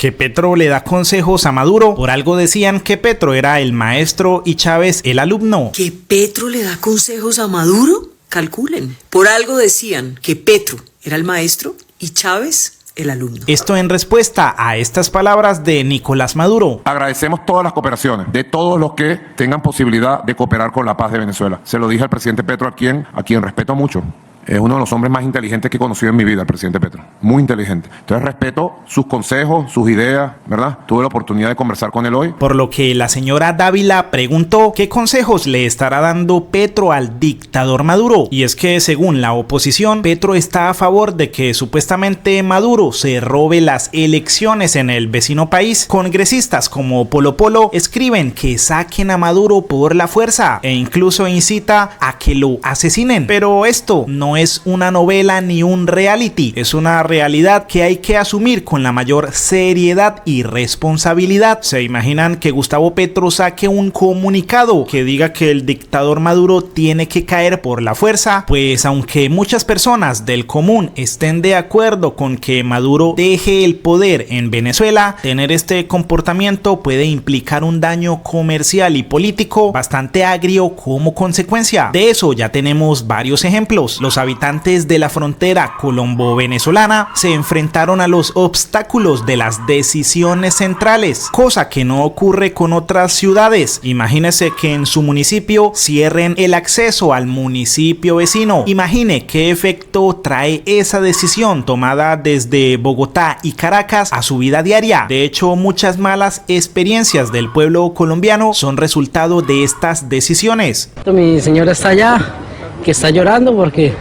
Que Petro le da consejos a Maduro. Por algo decían que Petro era el maestro y Chávez el alumno. ¿Que Petro le da consejos a Maduro? Calculen. Por algo decían que Petro era el maestro y Chávez el alumno. Esto en respuesta a estas palabras de Nicolás Maduro. Agradecemos todas las cooperaciones de todos los que tengan posibilidad de cooperar con la paz de Venezuela. Se lo dije al presidente Petro, a quien respeto mucho. Es uno de los hombres más inteligentes que he conocido en mi vida, el presidente Petro. Muy inteligente. Entonces respeto sus consejos, sus ideas, ¿verdad? Tuve la oportunidad de conversar con él hoy. Por lo que la señora Dávila preguntó qué consejos le estará dando Petro al dictador Maduro. Y es que según la oposición, Petro está a favor de que supuestamente Maduro se robe las elecciones en el vecino país. Congresistas como Polo Polo escriben que saquen a Maduro por la fuerza e incluso incita a que lo asesinen. Pero esto no es una novela ni un reality, es una realidad que hay que asumir con la mayor seriedad y responsabilidad. ¿Se imaginan que Gustavo Petro saque un comunicado que diga que el dictador Maduro tiene que caer por la fuerza? Pues aunque muchas personas del común estén de acuerdo con que Maduro deje el poder en Venezuela, tener este comportamiento puede implicar un daño comercial y político bastante agrio como consecuencia. De eso ya tenemos varios ejemplos. Los habitantes de la frontera colombo-venezolana se enfrentaron a los obstáculos de las decisiones centrales, cosa que no ocurre con otras ciudades. Imagínese que en su municipio cierren el acceso al municipio vecino. Imagine qué efecto trae esa decisión tomada desde Bogotá y Caracas a su vida diaria. De hecho, muchas malas experiencias del pueblo colombiano son resultado de estas decisiones. Mi señora está allá, que está llorando porque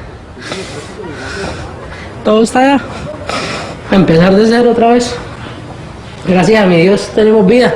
todo está allá. A empezar de cero otra vez. Gracias a mi Dios tenemos vida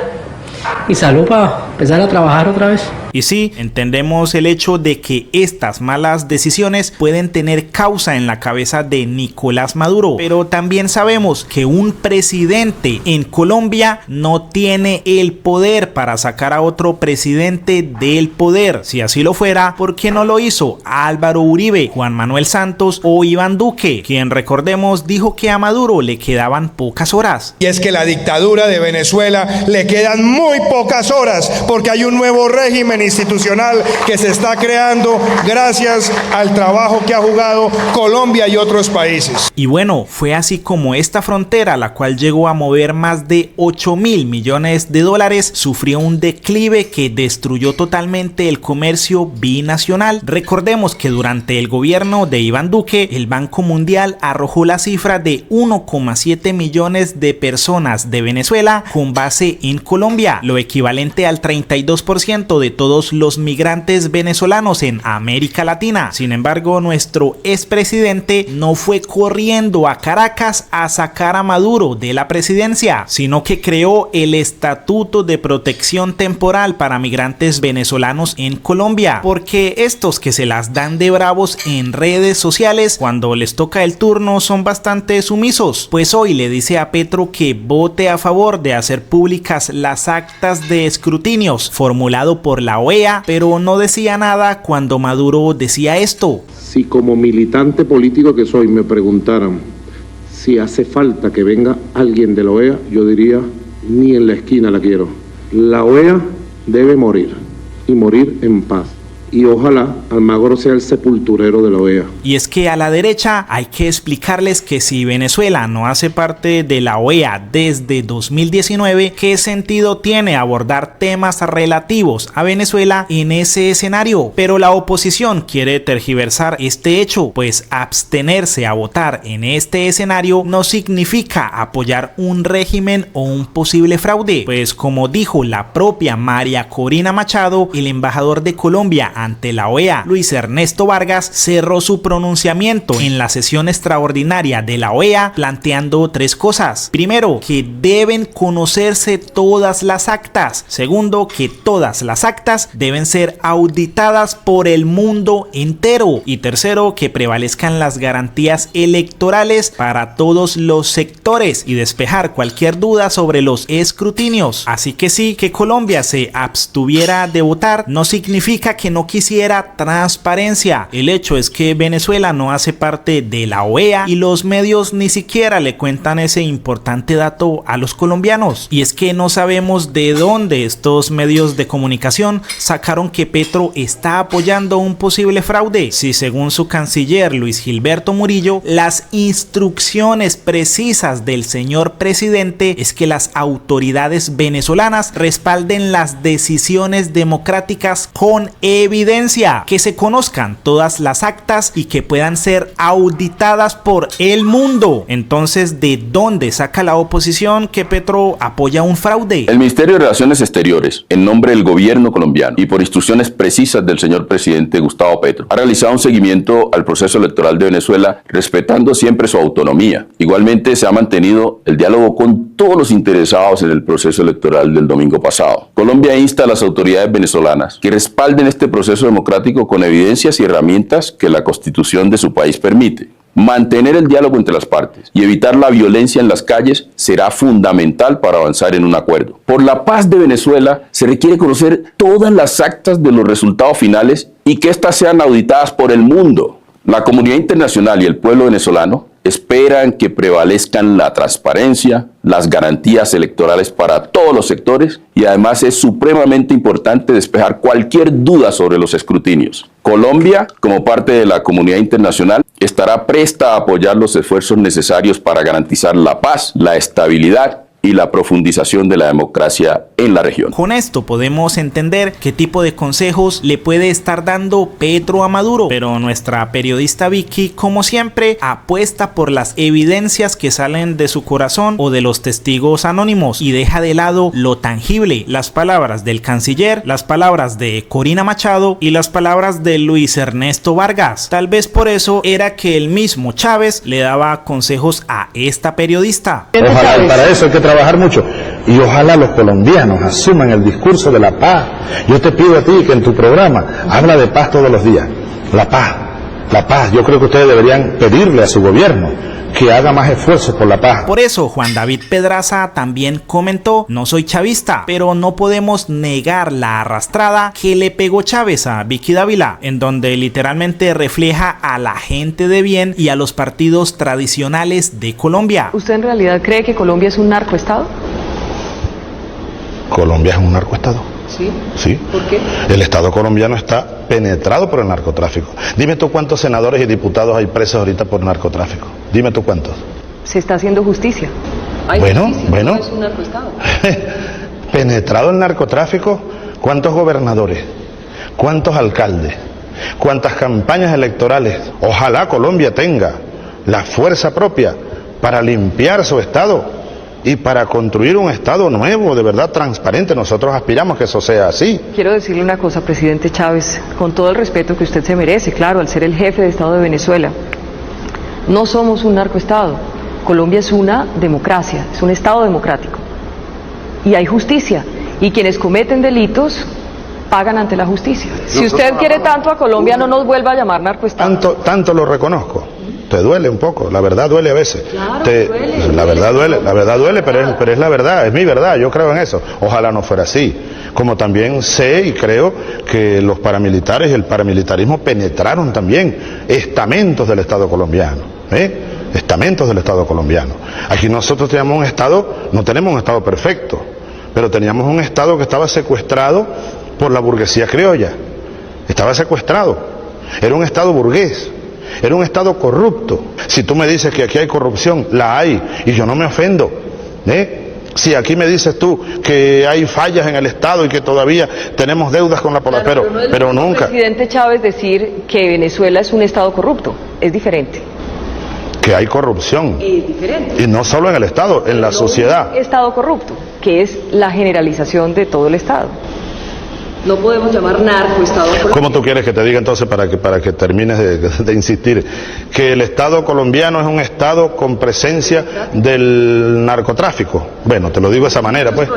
y salud para empezar a trabajar otra vez. Y sí, entendemos el hecho de que estas malas decisiones pueden tener causa en la cabeza de Nicolás Maduro, pero también sabemos que un presidente en Colombia no tiene el poder para sacar a otro presidente del poder. Si así lo fuera, ¿por qué no lo hizo Álvaro Uribe, Juan Manuel Santos o Iván Duque, quien recordemos dijo que a Maduro le quedaban pocas horas? Y es que la dictadura de Venezuela le quedan muy pocas horas porque hay un nuevo régimen institucional que se está creando gracias al trabajo que ha jugado Colombia y otros países. Y bueno, fue así como esta frontera, la cual llegó a mover más de 8.000 millones de dólares, sufrió un declive que destruyó totalmente el comercio binacional. Recordemos que durante el gobierno de Iván Duque, el Banco Mundial arrojó la cifra de 1,7 millones de personas de Venezuela con base en Colombia, lo equivalente al 32% de todos los migrantes venezolanos en América Latina. Sin embargo, nuestro expresidente no fue corriendo a Caracas a sacar a Maduro de la presidencia, sino que creó el Estatuto de Protección Temporal para migrantes venezolanos en Colombia, porque estos que se las dan de bravos en redes sociales, cuando les toca el turno son bastante sumisos. Pues hoy le dice a Petro que vote a favor de hacer públicas las actas de escrutinios formulado por la OEA, pero no decía nada cuando Maduro decía esto. Si como militante político que soy me preguntaran si hace falta que venga alguien de la OEA, yo diría, ni en la esquina la quiero. La OEA debe morir y morir en paz. Y ojalá Almagro sea el sepulturero de la OEA. Y es que a la derecha hay que explicarles que si Venezuela no hace parte de la OEA desde 2019, ¿qué sentido tiene abordar temas relativos a Venezuela en ese escenario? Pero la oposición quiere tergiversar este hecho, pues abstenerse a votar en este escenario no significa apoyar un régimen o un posible fraude, pues como dijo la propia María Corina Machado, el embajador de Colombia ante la OEA, Luis Ernesto Vargas, cerró su pronunciamiento en la sesión extraordinaria de la OEA planteando tres cosas. Primero, que deben conocerse todas las actas. Segundo, que todas las actas deben ser auditadas por el mundo entero. Y tercero, que prevalezcan las garantías electorales para todos los sectores y despejar cualquier duda sobre los escrutinios. Así que sí, que Colombia se abstuviera de votar no significa que no quisiera transparencia. El hecho es que Venezuela no hace parte de la OEA y los medios ni siquiera le cuentan ese importante dato a los colombianos. Y es que no sabemos de dónde estos medios de comunicación sacaron que Petro está apoyando un posible fraude, si según su canciller Luis Gilberto Murillo, las instrucciones precisas del señor presidente es que las autoridades venezolanas respalden las decisiones democráticas con evidencia, que se conozcan todas las actas y que puedan ser auditadas por el mundo. Entonces, ¿de dónde saca la oposición que Petro apoya un fraude? El Ministerio de Relaciones Exteriores, en nombre del gobierno colombiano y por instrucciones precisas del señor presidente Gustavo Petro, ha realizado un seguimiento al proceso electoral de Venezuela, respetando siempre su autonomía. Igualmente se ha mantenido el diálogo con todos los interesados en el proceso electoral del domingo pasado. Colombia insta a las autoridades venezolanas que respalden este proceso democrático con evidencias y herramientas que la Constitución de su país permite. Mantener el diálogo entre las partes y evitar la violencia en las calles será fundamental para avanzar en un acuerdo. Por la paz de Venezuela se requiere conocer todas las actas de los resultados finales y que éstas sean auditadas por el mundo. La comunidad internacional y el pueblo venezolano esperan que prevalezcan la transparencia, las garantías electorales para todos los sectores y además es supremamente importante despejar cualquier duda sobre los escrutinios. Colombia, como parte de la comunidad internacional, estará presta a apoyar los esfuerzos necesarios para garantizar la paz, la estabilidad y la profundización de la democracia en la región. Con esto podemos entender qué tipo de consejos le puede estar dando Petro a Maduro, pero nuestra periodista Vicky, como siempre, apuesta por las evidencias que salen de su corazón o de los testigos anónimos y deja de lado lo tangible, las palabras del canciller, las palabras de Corina Machado y las palabras de Luis Ernesto Vargas. Tal vez por eso era que el mismo Chávez le daba consejos a esta periodista. Ojalá, para eso hay que trabajar mucho y ojalá los colombianos asuman el discurso de la paz. Yo te pido a ti que en tu programa habla de paz todos los días. La paz. Yo creo que ustedes deberían pedirle a su gobierno que haga más esfuerzos por la paz. Por eso Juan David Pedraza también comentó: no soy chavista, pero no podemos negar la arrastrada que le pegó Chávez a Vicky Dávila, en donde literalmente refleja a la gente de bien y a los partidos tradicionales de Colombia. ¿Usted en realidad cree que Colombia es un narcoestado? Colombia es un narcoestado. ¿Sí? Sí. ¿Por qué? El Estado colombiano está penetrado por el narcotráfico. Dime tú cuántos senadores y diputados hay presos ahorita por narcotráfico. Dime tú cuántos. Se está haciendo justicia. ¿Hay justicia? ¿No es un narcoestado? Penetrado el narcotráfico, ¿cuántos gobernadores? ¿Cuántos alcaldes? ¿Cuántas campañas electorales? Ojalá Colombia tenga la fuerza propia para limpiar su Estado y para construir un Estado nuevo, de verdad transparente. Nosotros aspiramos que eso sea así. Quiero decirle una cosa, presidente Chávez, con todo el respeto que usted se merece, claro, al ser el jefe de Estado de Venezuela. No somos un narcoestado. Colombia es una democracia, es un Estado democrático. Y hay justicia. Y quienes cometen delitos pagan ante la justicia. Si usted quiere tanto a Colombia, no nos vuelva a llamar narcoestado. Tanto lo reconozco. Te duele un poco, la verdad duele a veces. Claro, duele. La verdad duele, pero es la verdad, es mi verdad, yo creo en eso. Ojalá no fuera así. Como también sé y creo que los paramilitares y el paramilitarismo penetraron también estamentos del Estado colombiano. Estamentos del Estado colombiano. Aquí nosotros teníamos un Estado, no tenemos un Estado perfecto, pero teníamos un Estado que estaba secuestrado por la burguesía criolla. Estaba secuestrado. Era un Estado burgués. Era un Estado corrupto. Si tú me dices que aquí hay corrupción, la hay, y yo no me ofendo. Si aquí me dices tú que hay fallas en el Estado y que todavía tenemos deudas con la población, pero nunca. Presidente Chávez, decir que Venezuela es un Estado corrupto es diferente. Que hay corrupción. Es diferente. Y no solo en el Estado, en la sociedad. Un Estado corrupto, que es la generalización de todo el Estado. No podemos llamar narcoestado. ¿Cómo tú quieres que te diga entonces para que termines de insistir? Que el Estado colombiano es un Estado con presencia del narcotráfico. Bueno, te lo digo de esa manera, pues.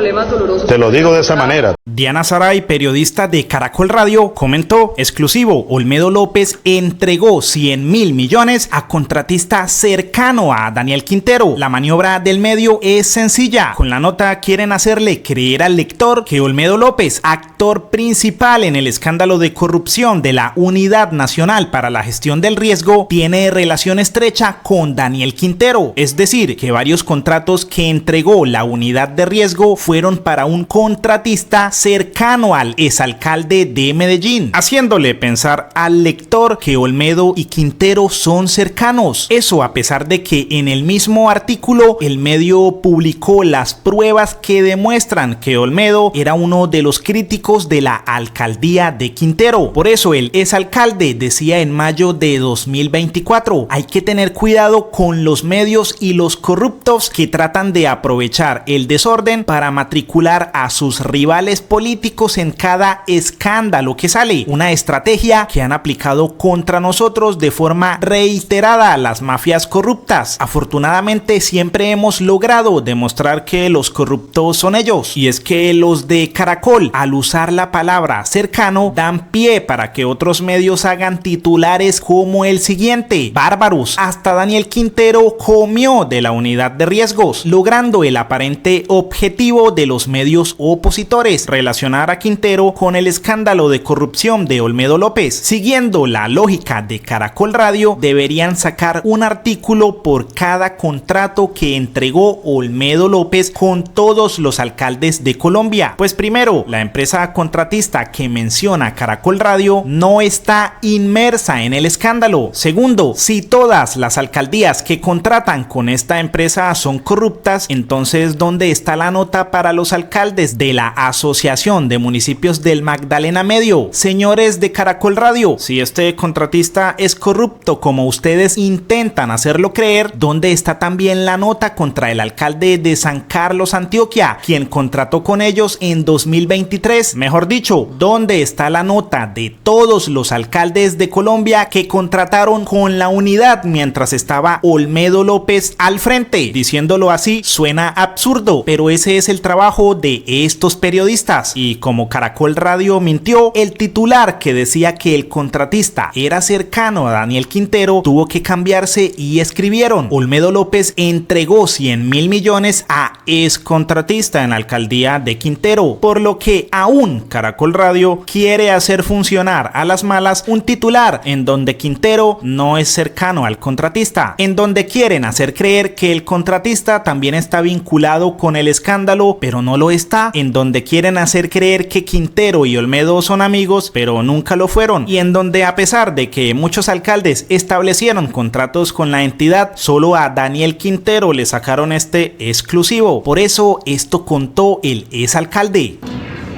Te lo digo de esa manera. Diana Saray, periodista de Caracol Radio, comentó: exclusivo, Olmedo López entregó 100.000 millones a contratista cercano a Daniel Quintero. La maniobra del medio es sencilla. Con la nota quieren hacerle creer al lector que Olmedo López, actor principal en el escándalo de corrupción de la Unidad Nacional para la Gestión del Riesgo, tiene relación estrecha con Daniel Quintero. Es decir, que varios contratos que entregó la Unidad de Riesgo fueron para un contratista cercano al exalcalde de Medellín, haciéndole pensar al lector que Olmedo y Quintero son cercanos. Eso a pesar de que en el mismo artículo el medio publicó las pruebas que demuestran que Olmedo era uno de los críticos de la alcaldía de Quintero. Por eso el exalcalde decía en mayo de 2024: hay que tener cuidado con los medios y los corruptos que tratan de aprovechar el desorden para matricular a sus rivales políticos en cada escándalo que sale, una estrategia que han aplicado contra nosotros de forma reiterada las mafias corruptas. Afortunadamente siempre hemos logrado demostrar que los corruptos son ellos, y es que los de Caracol, al usar la palabra cercano, dan pie para que otros medios hagan titulares como el siguiente: bárbaros, hasta Daniel Quintero comió de la Unidad de Riesgos, logrando el aparente objetivo de los medios opositores: relacionar a Quintero con el escándalo de corrupción de Olmedo López. Siguiendo la lógica de Caracol Radio, deberían sacar un artículo por cada contrato que entregó Olmedo López con todos los alcaldes de Colombia. Pues primero, la empresa contratista que menciona Caracol Radio no está inmersa en el escándalo. Segundo, si todas las alcaldías que contratan con esta empresa son corruptas, entonces ¿dónde está la nota para los alcaldes de la Asociación de Municipios del Magdalena Medio? Señores de Caracol Radio, si este contratista es corrupto como ustedes intentan hacerlo creer, ¿dónde está también la nota contra el alcalde de San Carlos, Antioquia, quien contrató con ellos en 2023? Mejor dicho, ¿dónde está la nota de todos los alcaldes de Colombia que contrataron con la unidad mientras estaba Olmedo López al frente? Diciéndolo así suena absurdo, pero ese es el trabajo de estos periodistas. Y como Caracol Radio mintió, el titular que decía que el contratista era cercano a Daniel Quintero tuvo que cambiarse y escribieron: Olmedo López entregó 100.000 millones a excontratista en la alcaldía de Quintero, por lo que aún Caracol Radio quiere hacer funcionar a las malas un titular en donde Quintero no es cercano al contratista, en donde quieren hacer creer que el contratista también está vinculado con el escándalo, pero no lo está, en donde quieren hacer creer que Quintero y Olmedo son amigos, pero nunca lo fueron, y en donde a pesar de que muchos alcaldes establecieron contratos con la entidad, solo a Daniel Quintero le sacaron este exclusivo. Por eso esto contó el exalcalde.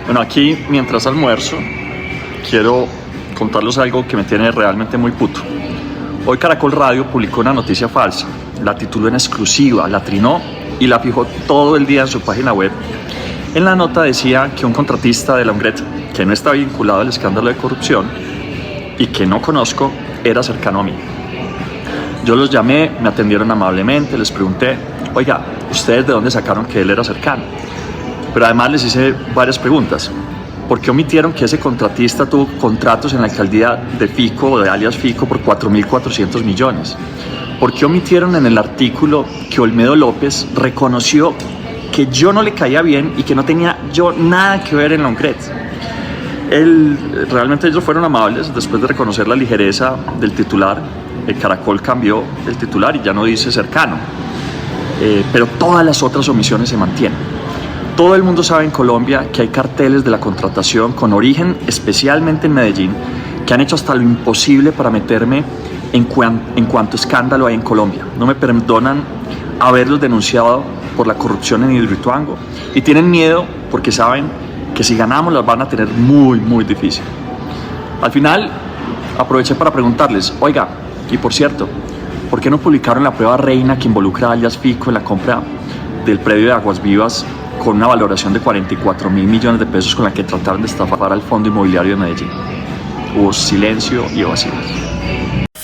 Bueno, aquí mientras almuerzo quiero contarles algo que me tiene realmente muy puto. Hoy Caracol Radio publicó una noticia falsa, la tituló en exclusiva, la trinó y la fijó todo el día en su página web. En la nota decía que un contratista de la UNGRET, que no está vinculado al escándalo de corrupción y que no conozco, era cercano a mí. Yo los llamé, me atendieron amablemente, les pregunté: oiga, ¿ustedes de dónde sacaron que él era cercano? Pero además les hice varias preguntas. ¿Por qué omitieron que ese contratista tuvo contratos en la alcaldía de Fico o de alias Fico por 4.400 millones? ¿Por qué omitieron en el artículo que Olmedo López reconoció que yo no le caía bien y que no tenía yo nada que ver en la UNGRET? Realmente ellos fueron amables. Después de reconocer la ligereza del titular, el Caracol cambió el titular y ya no dice cercano, pero todas las otras omisiones se mantienen. Todo el mundo sabe en Colombia que hay carteles de la contratación con origen especialmente en Medellín que han hecho hasta lo imposible para meterme en cuanto escándalo hay en Colombia. No me perdonan haberlos denunciado por la corrupción en Hidroituango y tienen miedo porque saben que si ganamos las van a tener muy, muy difícil. Al final aproveché para preguntarles: oiga, y por cierto, ¿por qué no publicaron la prueba reina que involucra a alias Fico en la compra del predio de Aguas Vivas con una valoración de 44.000 millones de pesos con la que trataron de estafar al Fondo Inmobiliario de Medellín? Hubo silencio y ovaciones.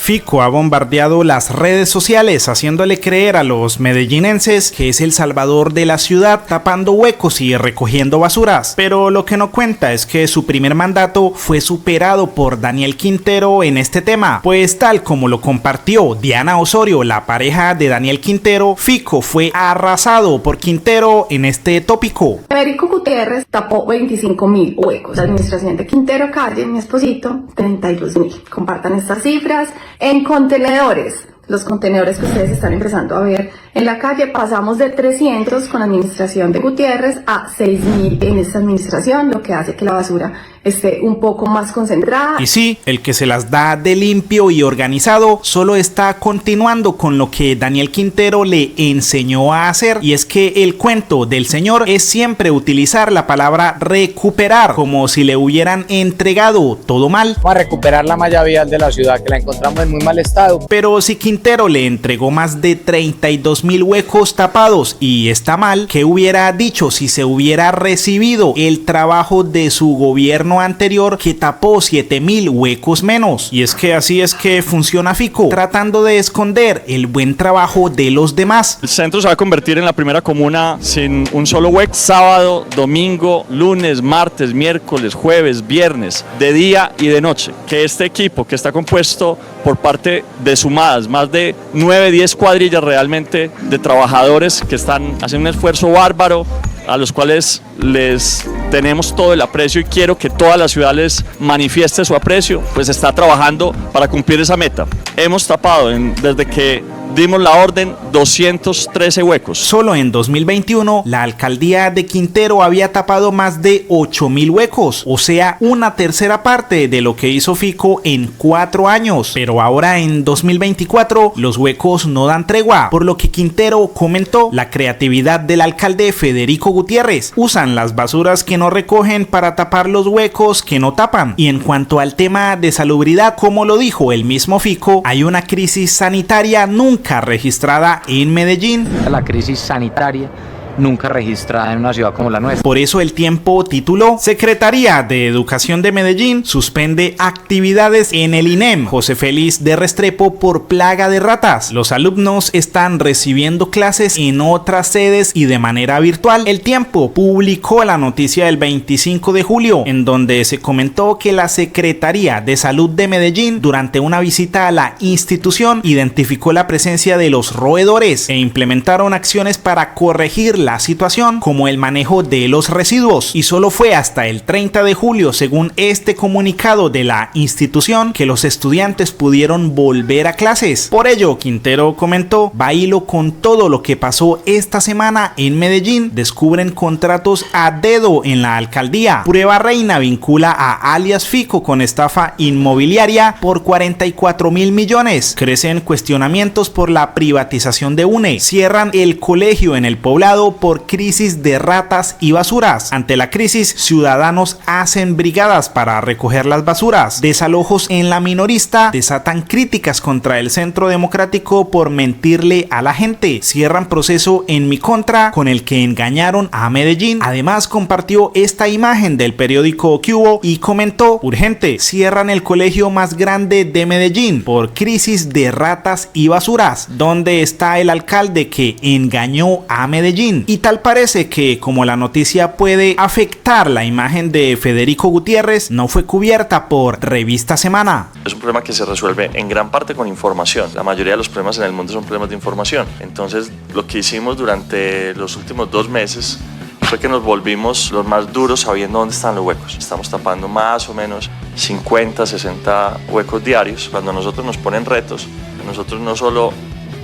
Fico ha bombardeado las redes sociales haciéndole creer a los medellinenses que es el salvador de la ciudad, tapando huecos y recogiendo basuras. Pero lo que no cuenta es que su primer mandato fue superado por Daniel Quintero en este tema, pues tal como lo compartió Diana Osorio, la pareja de Daniel Quintero, Fico fue arrasado por Quintero en este tópico. Federico Gutiérrez tapó 25.000 huecos. La administración de Quintero Calle, mi esposito, 32.000. Compartan estas cifras en contenedores. Los contenedores que ustedes están empezando a ver en la calle, pasamos de 300 con la administración de Gutiérrez a 6.000 en esta administración, lo que hace que la basura esté un poco más concentrada. Y sí, el que se las da de limpio y organizado solo está continuando con lo que Daniel Quintero le enseñó a hacer, y es que el cuento del señor es siempre utilizar la palabra recuperar, como si le hubieran entregado todo mal. Para recuperar la malla vial de la ciudad, que la encontramos en muy mal estado. Pero si Quintero le entregó más de 32.000 huecos tapados y está mal, ¿qué hubiera dicho si se hubiera recibido el trabajo de su gobierno anterior que tapó 7.000 huecos menos? Y es que así es que funciona Fico, tratando de esconder el buen trabajo de los demás. El centro se va a convertir en la primera comuna sin un solo hueco. Sábado, domingo, lunes, martes, miércoles, jueves, viernes, de día y de noche. Que este equipo, que está compuesto por parte de sumadas, más de 9, 10 cuadrillas realmente de trabajadores que están haciendo un esfuerzo bárbaro, a los cuales les tenemos todo el aprecio y quiero que toda la ciudad les manifieste su aprecio, pues está trabajando para cumplir esa meta. Hemos tapado desde que dimos la orden 213 huecos. Solo en 2021 la alcaldía de Quintero había tapado más de 8.000 huecos, o sea, una tercera parte de lo que hizo Fico en 4 años. Pero ahora en 2024 los huecos no dan tregua, por lo que Quintero comentó la creatividad del alcalde Federico Gutiérrez. Usan las basuras que no recogen para tapar los huecos que no tapan. Y en cuanto al tema de salubridad, como lo dijo el mismo Fico, hay una crisis sanitaria nunca registrada en Medellín. La crisis sanitaria nunca registrada en una ciudad como la nuestra. Por eso El Tiempo tituló: Secretaría de Educación de Medellín suspende actividades en el INEM José Félix de Restrepo por plaga de ratas. Los alumnos están recibiendo clases en otras sedes y de manera virtual. El Tiempo publicó la noticia del 25 de julio en donde se comentó que la Secretaría de Salud de Medellín, durante una visita a la institución, identificó la presencia de los roedores e implementaron acciones para corregir la situación, como el manejo de los residuos, y solo fue hasta el 30 de julio, según este comunicado de la institución, que los estudiantes pudieron volver a clases. Por ello, Quintero comentó: bailo con todo lo que pasó esta semana en Medellín. Descubren contratos a dedo en la alcaldía. Prueba Reina vincula a alias Fico con estafa inmobiliaria por 44.000 millones. Crecen cuestionamientos por la privatización de UNE. Cierran el colegio en el Poblado por crisis de ratas y basuras. Ante la crisis, ciudadanos hacen brigadas para recoger las basuras. Desalojos en La Minorista desatan críticas contra el Centro Democrático por mentirle a la gente. Cierran proceso en mi contra con el que engañaron a Medellín. Además, compartió esta imagen del periódico Cubo y comentó: urgente, cierran el colegio más grande de Medellín por crisis de ratas y basuras. ¿Dónde está el alcalde que engañó a Medellín? Y tal parece que, como la noticia puede afectar la imagen de Federico Gutiérrez, no fue cubierta por Revista Semana. Es un problema que se resuelve en gran parte con información. La mayoría de los problemas en el mundo son problemas de información. Entonces, lo que hicimos durante los últimos 2 meses fue que nos volvimos los más duros sabiendo dónde están los huecos. Estamos tapando más o menos 50, 60 huecos diarios. Cuando a nosotros nos ponen retos, nosotros no solo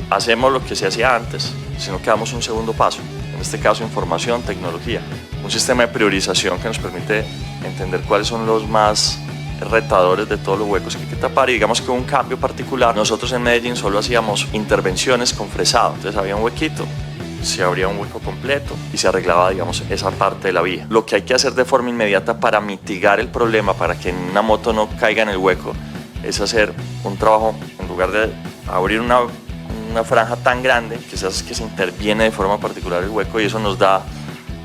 hacemos lo que se hacía antes, sino que damos un segundo paso. En este caso, información, tecnología, un sistema de priorización que nos permite entender cuáles son los más retadores de todos los huecos que hay que tapar. Y digamos que un cambio particular, nosotros en Medellín solo hacíamos intervenciones con fresado. Entonces había un huequito, se abría un hueco completo y se arreglaba, digamos, esa parte de la vía. Lo que hay que hacer de forma inmediata para mitigar el problema, para que una moto no caiga en el hueco, es hacer un trabajo, en lugar de abrir una franja tan grande, que se interviene de forma particular el hueco, y eso nos da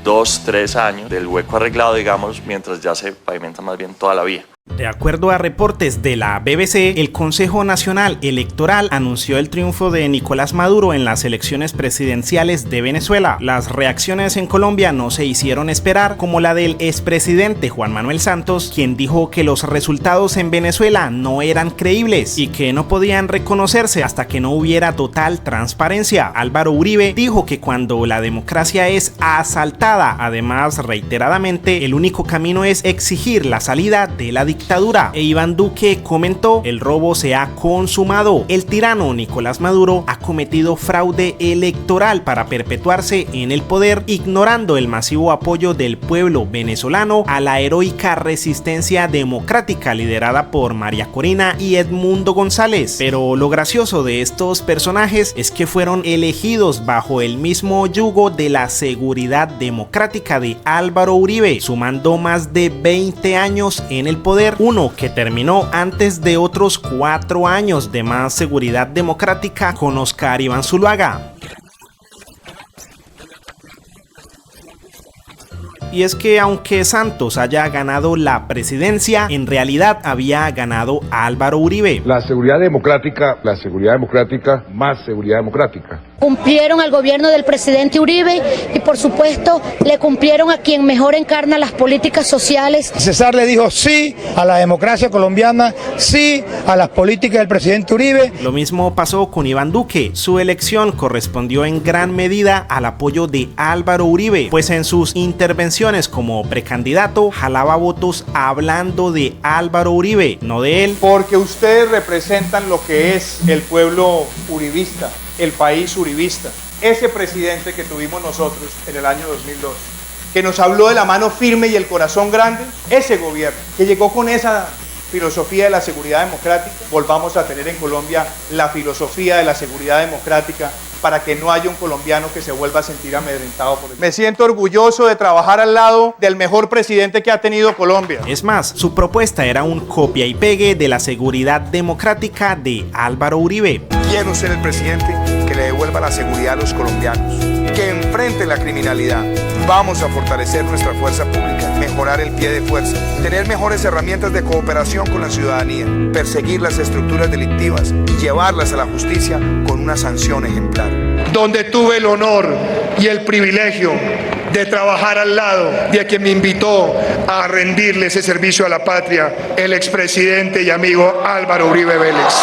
2, 3 años del hueco arreglado, digamos, mientras ya se pavimenta más bien toda la vía. De acuerdo a reportes de la BBC, el Consejo Nacional Electoral anunció el triunfo de Nicolás Maduro en las elecciones presidenciales de Venezuela. Las reacciones en Colombia no se hicieron esperar, como la del expresidente Juan Manuel Santos, quien dijo que los resultados en Venezuela no eran creíbles y que no podían reconocerse hasta que no hubiera total transparencia. Álvaro Uribe dijo que cuando la democracia es asaltada, además reiteradamente, el único camino es exigir la salida de la dictadura. E Iván Duque comentó: el robo se ha consumado. El tirano Nicolás Maduro ha cometido fraude electoral para perpetuarse en el poder, ignorando el masivo apoyo del pueblo venezolano a la heroica resistencia democrática liderada por María Corina y Edmundo González. Pero lo gracioso de estos personajes es que fueron elegidos bajo el mismo yugo de la seguridad democrática de Álvaro Uribe, sumando más de 20 años en el poder, uno que terminó antes de otros 4 años de más seguridad democrática con Oscar Iván Zuluaga. Y es que aunque Santos haya ganado la presidencia, en realidad había ganado Álvaro Uribe. La seguridad democrática, más seguridad democrática. Cumplieron al gobierno del presidente Uribe y por supuesto le cumplieron a quien mejor encarna las políticas sociales. César le dijo sí a la democracia colombiana, sí a las políticas del presidente Uribe. Lo mismo pasó con Iván Duque. Su elección correspondió en gran medida al apoyo de Álvaro Uribe, pues en sus intervenciones como precandidato jalaba votos hablando de Álvaro Uribe, no de él. Porque ustedes representan lo que es el pueblo uribista, el país uribista. Ese presidente que tuvimos nosotros en el año 2002, que nos habló de la mano firme y el corazón grande, ese gobierno que llegó con esa filosofía de la seguridad democrática, volvamos a tener en Colombia la filosofía de la seguridad democrática para que no haya un colombiano que se vuelva a sentir amedrentado por él. Me siento orgulloso de trabajar al lado del mejor presidente que ha tenido Colombia. Es más, su propuesta era un copia y pegue de la seguridad democrática de Álvaro Uribe. Quiero ser el presidente que le devuelva la seguridad a los colombianos, que enfrente la criminalidad. Vamos a fortalecer nuestra fuerza pública, mejorar el pie de fuerza, tener mejores herramientas de cooperación con la ciudadanía, perseguir las estructuras delictivas y llevarlas a la justicia con una sanción ejemplar. Donde tuve el honor y el privilegio de trabajar al lado de quien me invitó a rendirle ese servicio a la patria, el expresidente y amigo Álvaro Uribe Vélez.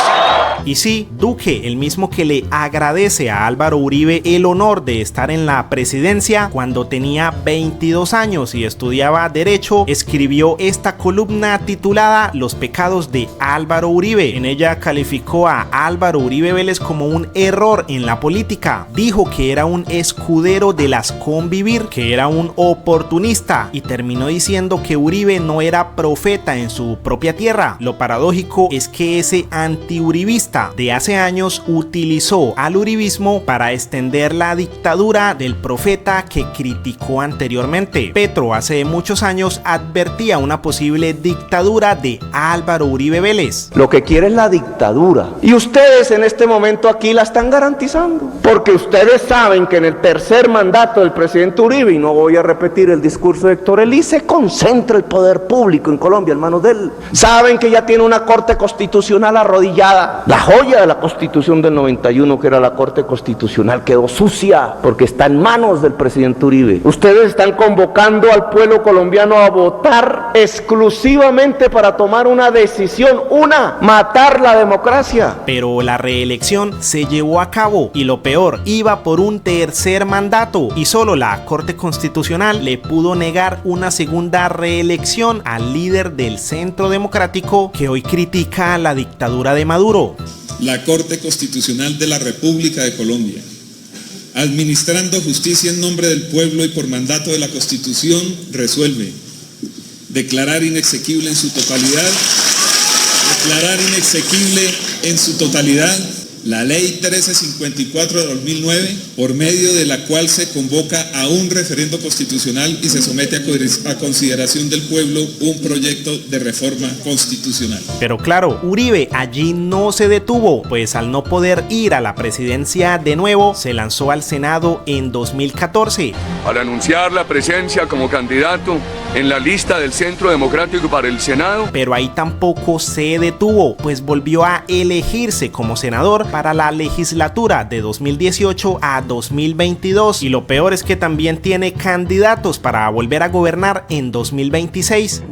Y sí, Duque, el mismo que le agradece a Álvaro Uribe el honor de estar en la presidencia cuando tenía 22 años y estudiaba Derecho, escribió esta columna titulada Los pecados de Álvaro Uribe. En ella calificó a Álvaro Uribe Vélez como un error en la política. Dijo que era un escudero de las convivir, que era un oportunista, y terminó diciendo que Uribe no era profeta en su propia tierra. Lo paradójico es que ese antiuribista de hace años utilizó al uribismo para extender la dictadura del profeta que criticó anteriormente. Petro hace muchos años advertía una posible dictadura de Álvaro Uribe Vélez. Lo que quiere es la dictadura y ustedes en este momento aquí la están garantizando, porque ustedes saben que en el tercer mandato del presidente Uribe, y no voy a repetir el discurso de Héctor Elí, se concentra el poder público en Colombia en manos de él. Saben que ya tiene una corte constitucional arrodillada. La joya de la Constitución del 91, que era la Corte Constitucional, quedó sucia porque está en manos del presidente Uribe. Ustedes están convocando al pueblo colombiano a votar exclusivamente para tomar una decisión, matar la democracia. Pero la reelección se llevó a cabo y lo peor, iba por un tercer mandato y solo la Corte Constitucional le pudo negar una segunda reelección al líder del Centro Democrático que hoy critica la dictadura de Maduro. La Corte Constitucional de la República de Colombia, administrando justicia en nombre del pueblo y por mandato de la Constitución, resuelve declarar inexequible en su totalidad la Ley 1354 de 2009, por medio de la cual se convoca a un referendo constitucional y se somete a consideración del pueblo un proyecto de reforma constitucional. Pero claro, Uribe allí no se detuvo, pues al no poder ir a la presidencia de nuevo, se lanzó al Senado en 2014. Al anunciar la presencia como candidato en la lista del Centro Democrático para el Senado. Pero ahí tampoco se detuvo, pues volvió a elegirse como senador para la legislatura de 2018 a 2022. Y lo peor es que también tiene candidatos para volver a gobernar en 2026.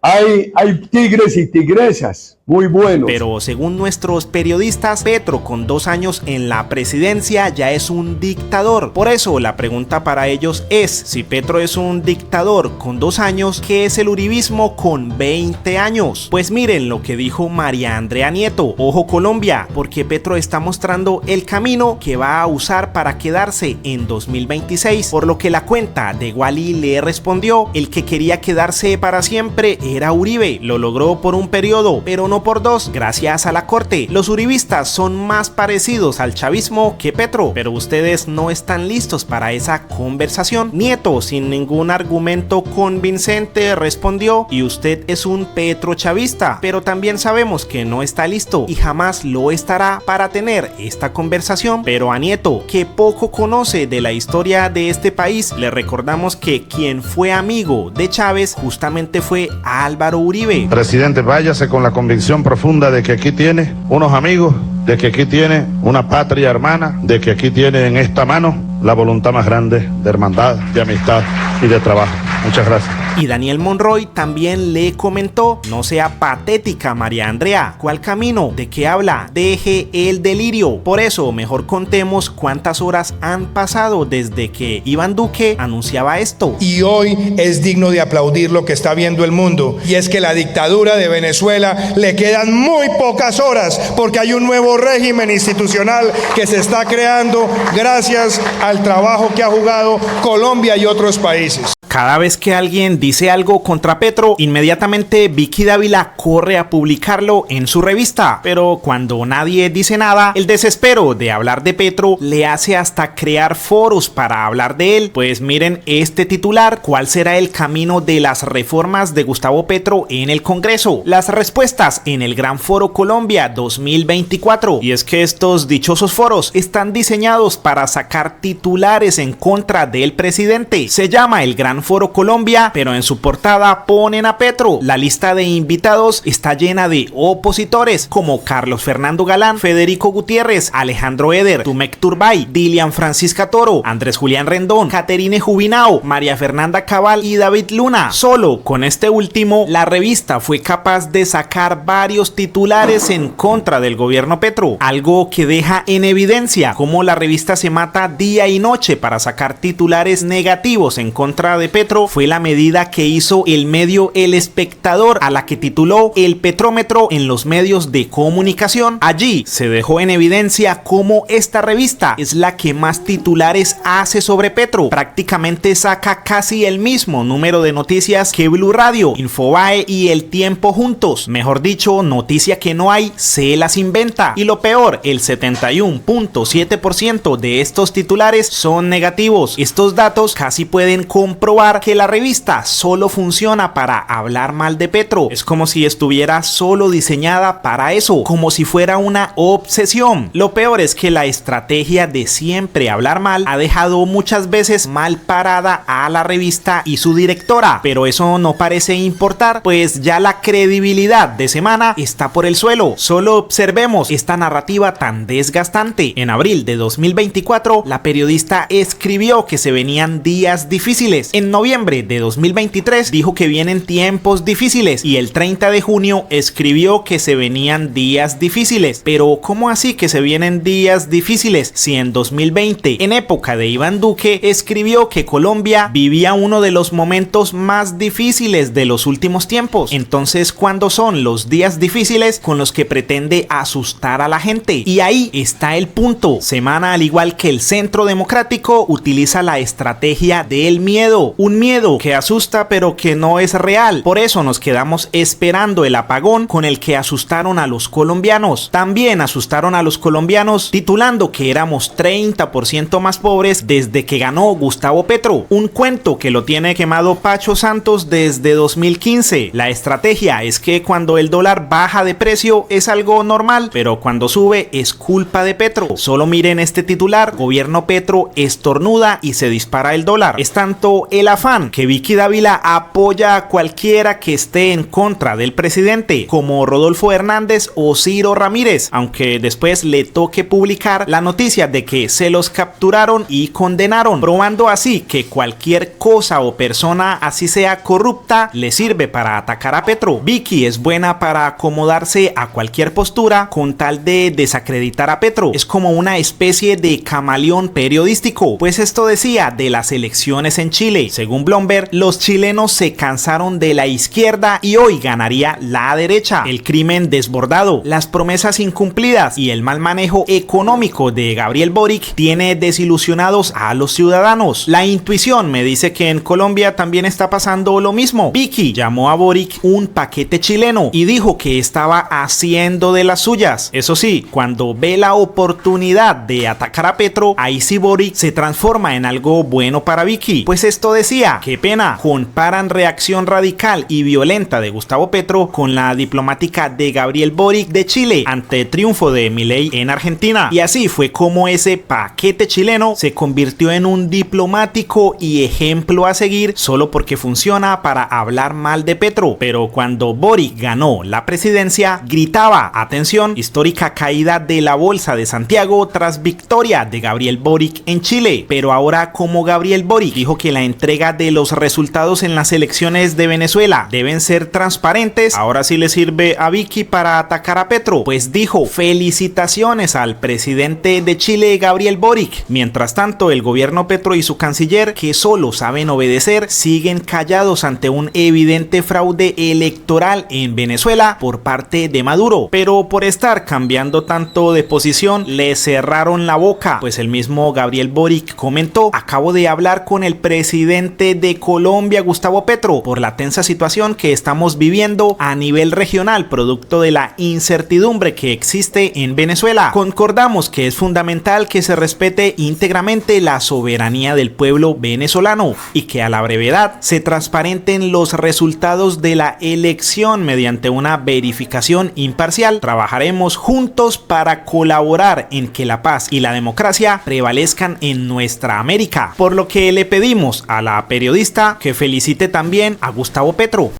Hay tigres y tigresas muy buenos. Pero según nuestros periodistas, Petro con 2 años en la presidencia ya es un dictador. Por eso la pregunta para ellos es, si Petro es un dictador con 2 años, ¿qué es el uribismo con 20 años? Pues miren lo que dijo María Andrea Nieto. Ojo Colombia, porque Petro está mostrando el camino que va a usar para quedarse en 2026. Por lo que la cuenta de Wally le respondió, el que quería quedarse para siempre era Uribe. Lo logró por un periodo, pero no por 2, gracias a la corte. Los uribistas son más parecidos al chavismo que Petro, pero ustedes no están listos para esa conversación. Nieto, sin ningún argumento convincente, respondió, y usted es un petrochavista, pero también sabemos que no está listo y jamás lo estará para tener esta conversación. Pero a Nieto, que poco conoce de la historia de este país, le recordamos que quien fue amigo de Chávez justamente fue Álvaro Uribe. Presidente, váyase con la convicción profunda de que aquí tiene unos amigos, de que aquí tiene una patria hermana, de que aquí tiene en esta mano la voluntad más grande de hermandad, de amistad y de trabajo. Muchas gracias. Y Daniel Monroy también le comentó, no sea patética María Andrea, ¿cuál camino? ¿De qué habla? Deje el delirio. Por eso mejor contemos cuántas horas han pasado desde que Iván Duque anunciaba esto. Y hoy es digno de aplaudir lo que está viendo el mundo, y es que la dictadura de Venezuela le quedan muy pocas horas, porque hay un nuevo régimen institucional que se está creando gracias al trabajo que ha jugado Colombia y otros países. Cada vez que alguien dice algo contra Petro, inmediatamente Vicky Dávila corre a publicarlo en su revista. Pero cuando nadie dice nada, el desespero de hablar de Petro le hace hasta crear foros para hablar de él. Pues miren este titular: ¿cuál será el camino de las reformas de Gustavo Petro en el Congreso? Las respuestas en el Gran Foro Colombia 2024. Y es que estos dichosos foros están diseñados para sacar titulares en contra del presidente. Se llama el Gran Foro Colombia, pero en su portada ponen a Petro. La lista de invitados está llena de opositores como Carlos Fernando Galán, Federico Gutiérrez, Alejandro Eder, Tumek Turbay, Dilian Francisca Toro, Andrés Julián Rendón, Caterine Jubinao, María Fernanda Cabal y David Luna. Solo con este último, la revista fue capaz de sacar varios titulares en contra del gobierno Petro, algo que deja en evidencia cómo la revista se mata día y noche para sacar titulares negativos en contra de Petro. Fue la medida que hizo el medio El Espectador, a la que tituló El Petrómetro en los medios de comunicación. Allí se dejó en evidencia cómo esta revista es la que más titulares hace sobre Petro. Prácticamente saca casi el mismo número de noticias que Blue Radio, Infobae y El Tiempo juntos. Mejor dicho, noticia que no hay, se las inventa. Y lo peor, el 71.7% de estos titulares son negativos. Estos datos casi pueden comprobar que la revista solo funciona para hablar mal de Petro. Es como si estuviera solo diseñada para eso, como si fuera una obsesión. Lo peor es que la estrategia de siempre hablar mal ha dejado muchas veces mal parada a la revista y su directora, pero eso no parece importar, pues ya la credibilidad de Semana está por el suelo. Solo observemos esta narrativa tan desgastante. En abril de 2024, la periodista escribió que se venían días difíciles. En noviembre de 2023 dijo que vienen tiempos difíciles, y el 30 de junio escribió que se venían días difíciles. Pero ¿cómo así que se vienen días difíciles si en 2020, en época de Iván Duque, escribió que Colombia vivía uno de los momentos más difíciles de los últimos tiempos? Entonces, ¿cuándo son los días difíciles con los que pretende asustar a la gente? Y ahí está el punto. Semana, al igual que el Centro Democrático, utiliza la estrategia del miedo. Un miedo que asusta pero que no es real. Por eso nos quedamos esperando el apagón con el que asustaron a los colombianos. También asustaron a los colombianos titulando que éramos 30% más pobres desde que ganó Gustavo Petro. Un cuento que lo tiene quemado Pacho Santos desde 2015. La estrategia es que cuando el dólar baja de precio es algo normal, pero cuando sube es culpa de Petro. Solo miren este titular: gobierno Petro estornuda y se dispara el dólar. Es tanto el afán que Vicky Dávila apoya a cualquiera que esté en contra del presidente, como Rodolfo Hernández o Ciro Ramírez, aunque después le toque publicar la noticia de que se los capturaron y condenaron, probando así que cualquier cosa o persona, así sea corrupta, le sirve para atacar a Petro. Vicky es buena para acomodarse a cualquier postura con tal de desacreditar a Petro. Es como una especie de camaleón periodístico, pues esto decía de las elecciones en Chile. Según Bloomberg, los chilenos se cansaron de la izquierda y hoy ganaría la derecha. El crimen desbordado, las promesas incumplidas y el mal manejo económico de Gabriel Boric tiene desilusionados a los ciudadanos. La intuición me dice que en Colombia también está pasando lo mismo. Vicky llamó a Boric un paquete chileno y dijo que estaba haciendo de las suyas. Eso sí, cuando ve la oportunidad de atacar a Petro, ahí sí Boric se transforma en algo bueno para Vicky. Pues esto decía: qué pena, comparan reacción radical y violenta de Gustavo Petro con la diplomática de Gabriel Boric de Chile ante triunfo de Milei en Argentina. Y así fue como ese paquete chileno se convirtió en un diplomático y ejemplo a seguir solo porque funciona para hablar mal de Petro. Pero cuando Boric ganó la presidencia, gritaba: atención, histórica caída de la bolsa de Santiago tras victoria de Gabriel Boric en Chile. Pero ahora, como Gabriel Boric dijo que la entrega de los resultados en las elecciones de Venezuela deben ser transparentes, ahora sí le sirve a Vicky para atacar a Petro, pues dijo: felicitaciones al presidente de Chile, Gabriel Boric. Mientras tanto, el gobierno Petro y su canciller, que solo saben obedecer, siguen callados ante un evidente fraude electoral en Venezuela por parte de Maduro. Pero por estar cambiando tanto de posición, le cerraron la boca, pues el mismo Gabriel Boric comentó: acabo de hablar con el presidente de Colombia, Gustavo Petro, por la tensa situación que estamos viviendo a nivel regional, producto de la incertidumbre que existe en Venezuela. Concordamos que es fundamental que se respete íntegramente la soberanía del pueblo venezolano y que a la brevedad se transparenten los resultados de la elección mediante una verificación imparcial. Trabajaremos juntos para colaborar en que la paz y la democracia prevalezcan en nuestra América, por lo que le pedimos a la periodista que felicite también a Gustavo Petro.